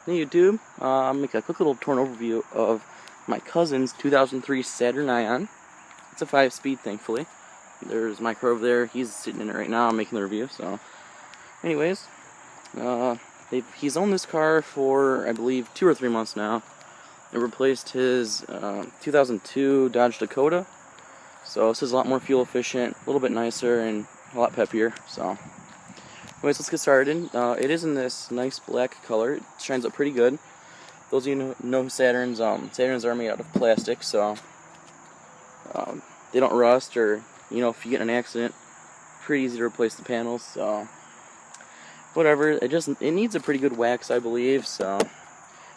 Hey YouTube, I'll make a quick little tour overview of my cousin's 2003 Saturn Ion. It's a 5-speed, thankfully. There's Mike over there, he's sitting in it right now, I'm making the review, so... Anyways, he's owned this car for, I believe, 2 or 3 months now. It replaced his 2002 Dodge Dakota, so this is a lot more fuel efficient, a little bit nicer, and a lot peppier, so... Anyways, let's get started. It is in this nice black color. It shines up pretty good. Those of you who know Saturns, Saturns are made out of plastic, so they don't rust, or if you get in an accident, pretty easy to replace the panels. So whatever, it needs a pretty good wax, I believe. So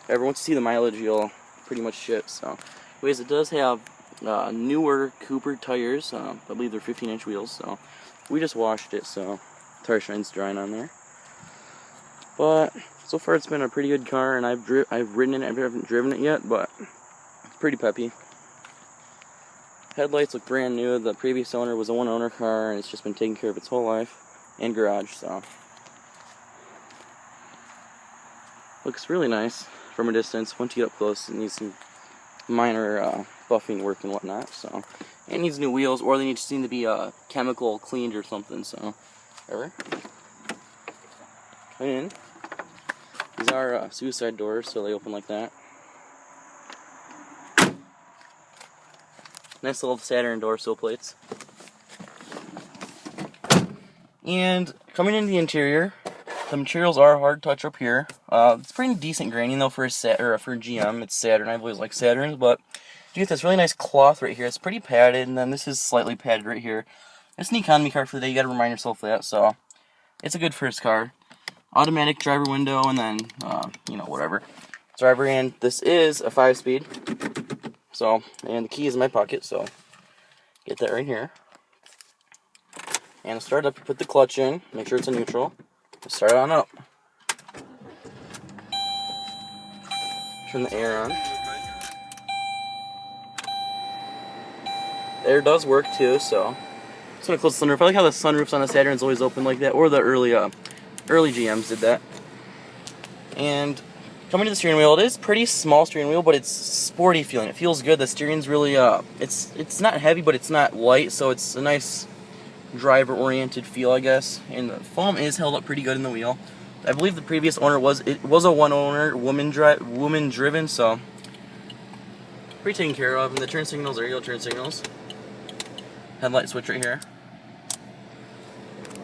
however, once you see the mileage, you'll pretty much shit. So anyways, it does have newer Cooper tires. I believe they're 15-inch wheels. So we just washed it, so tire shine's drying on there. But so far it's been a pretty good car, and I've ridden it. I haven't driven it yet, but it's pretty peppy. Headlights look brand new. The previous owner was a one-owner car, and it's just been taken care of its whole life, and garage. So looks really nice from a distance. Once you get up close, it needs some minor buffing work and whatnot. So it needs new wheels, or they just need to be chemical cleaned or something. So whatever. Come in. These are suicide doors, so they open like that. Nice little Saturn door sill plates. And coming into the interior, the materials are hard touch up here. It's pretty decent graining though for a for a GM. It's Saturn. I've always liked Saturns, but you get this really nice cloth right here. It's pretty padded, and then this is slightly padded right here. It's an economy car for the day. You got to remind yourself that. So it's a good first car. Automatic driver window, and then whatever. Driver, and this is a 5-speed. So, and the key is in my pocket, so get that right here. And to start up, you put the clutch in, make sure it's in neutral. Start on up. Turn the air on. The air does work too, so it's gonna close the sunroof. I like how the sunroofs on the Saturns always open like that, or the early GMs did that. And coming to the steering wheel, it is pretty small steering wheel, but it's sporty feeling. It feels good. The steering's really it's not heavy, but it's not light, so it's a nice driver-oriented feel, I guess. And the foam is held up pretty good in the wheel. I believe the previous owner was a one-owner, woman-driven, so pretty taken care of. And the turn signals, there you go, turn signals. Headlight switch right here.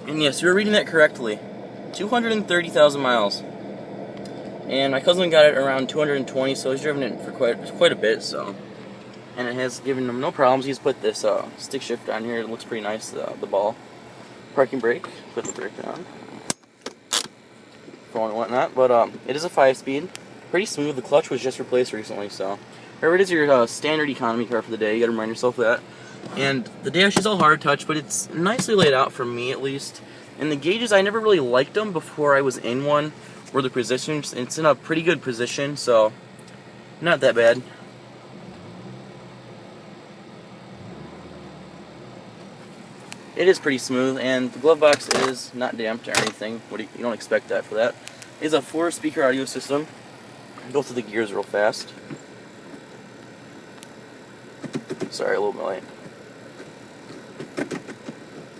And yes, you were reading that correctly. 230,000 miles. And my cousin got it around 220, so he's driven it for quite a bit, so. And it has given him no problems. He's put this stick shift on here. It looks pretty nice, the ball. Parking brake, put the brake on. For and whatnot, but it is a 5-speed. Pretty smooth. The clutch was just replaced recently, so. Wherever it is your standard economy car for the day, you gotta remind yourself of that. And the dash is all hard touch, but it's nicely laid out for me, at least. And the gauges, I never really liked them before I was in one, were the positions. It's in a pretty good position, so not that bad. It is pretty smooth, and the glove box is not damped or anything. You don't expect that for that. It's a 4-speaker audio system. I'll go through the gears real fast. Sorry, a little bit late.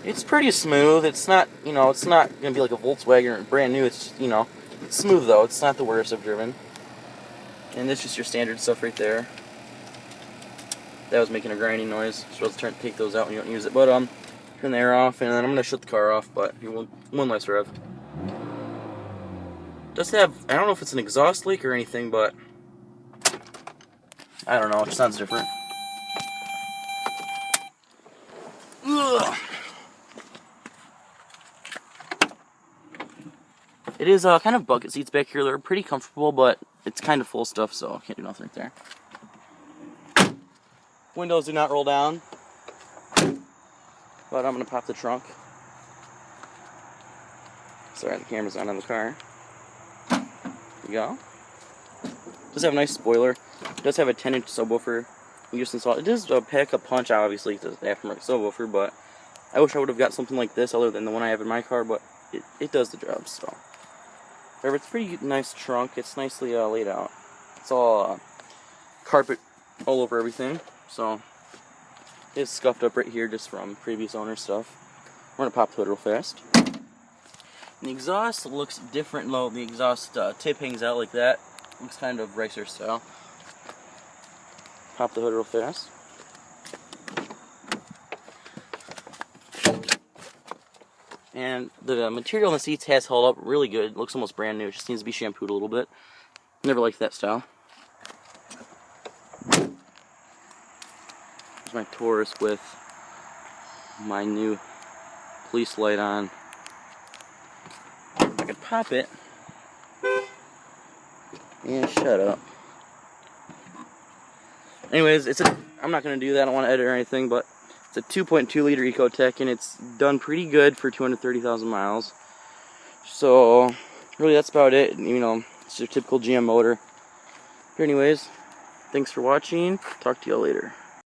It's pretty smooth. It's not, it's not gonna be like a Volkswagen or brand new. It's, it's smooth though. It's not the worst I've driven. And this is just your standard stuff right there. That was making a grinding noise. You're supposed to take those out when you don't use it. But turn the air off, and then I'm gonna shut the car off. But one last rev. Does have, I don't know if it's an exhaust leak or anything, but I don't know. It sounds different. Ugh. It is kind of bucket seats back here. They're pretty comfortable, but it's kind of full stuff, so I can't do nothing right there. Windows do not roll down, but I'm going to pop the trunk. Sorry, the camera's not on the car. There you go. It does have a nice spoiler. It does have a 10-inch subwoofer. You just install it. It does pack a punch, obviously, it's an aftermarket subwoofer, but I wish I would have got something like this other than the one I have in my car, but it does the job, so. However, it's a pretty nice trunk. It's nicely laid out. It's all carpet all over everything. So it's scuffed up right here just from previous owner stuff. We're gonna pop the hood real fast. And the exhaust looks different though. The exhaust tip hangs out like that. Looks kind of racer style. Pop the hood real fast. And the material in the seats has held up really good. It looks almost brand new. It just needs to be shampooed a little bit. Never liked that style. Here's my Taurus with my new police light on. I could pop it. Yeah, shut up. Anyways, I'm not going to do that. I don't want to edit or anything, but it's a 2.2 liter Ecotech, and it's done pretty good for 230,000 miles. So, really, that's about it. You know, it's your typical GM motor. But anyways, thanks for watching. Talk to you all later.